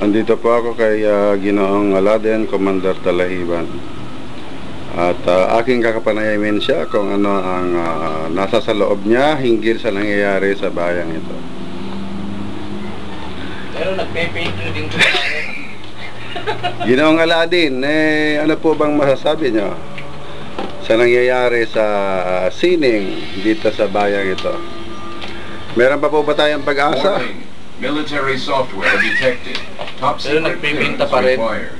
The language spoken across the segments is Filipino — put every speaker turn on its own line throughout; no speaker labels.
Andito po ako kay Ginoong Aladen, Commander Talahiban. At aking kakapanayamin siya kung ano ang nasa sa loob niya hinggil sa nangyayari sa bayang ito.
Pero nagpe-paint din ko.
Ginoong Aladen, ano po bang masasabi niyo sa nangyayari sa sining dito sa bayang ito? Meron pa po ba tayong pag-asa?
Military software detected. Top secret clearance required.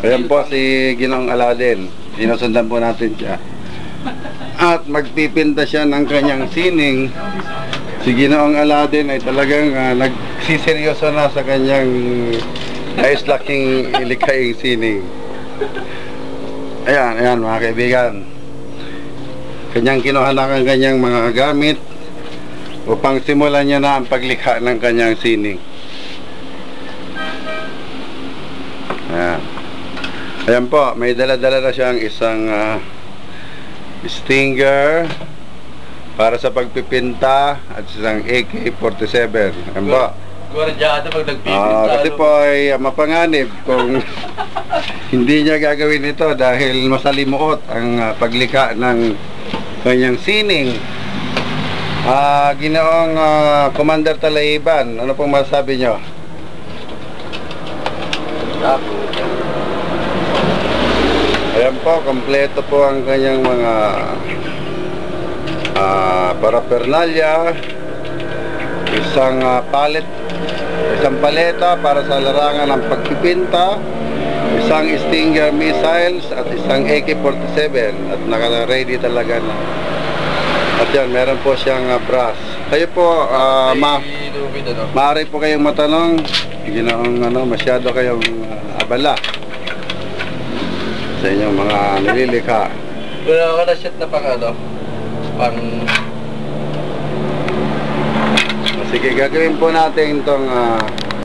Ayan po si Ginoong Aladen. Sinusundan po natin siya. At magpipinta siya ng kanyang sining. Si Ginoong Aladen ay talagang nagsiseryoso na sa kanyang nais laking ilikhaing sining. Ayan mga kaibigan. Kanyang kinuha na ang kanyang mga gamit upang simulan niya na ang paglikha ng kanyang sining. Ayan po, may dala-dala na siyang isang stinger para sa pagpipinta at isang AK-47. Ayan po.
Gwardyado pag nagpipinta.
Kasi po ay mapanganib kung hindi niya gagawin ito dahil masalimuot ang paglikha ng kanyang sining. Ginoong Commander Talahiban, ano pong masasabi nyo? Ayan po, kompleto po ang kanyang mga paraphernalia. Isang paleta para sa larangan ng pagpipinta, isang Stinger missiles at isang AK-47 at naka-ready talaga na. At yan, meron po siyang brass. Kayo po, maaari po kayong matanong, Ginoong masyado kayong abala sa inyong mga nililikha.
Wala ka na shot na pang
Sige, gagawin po natin itong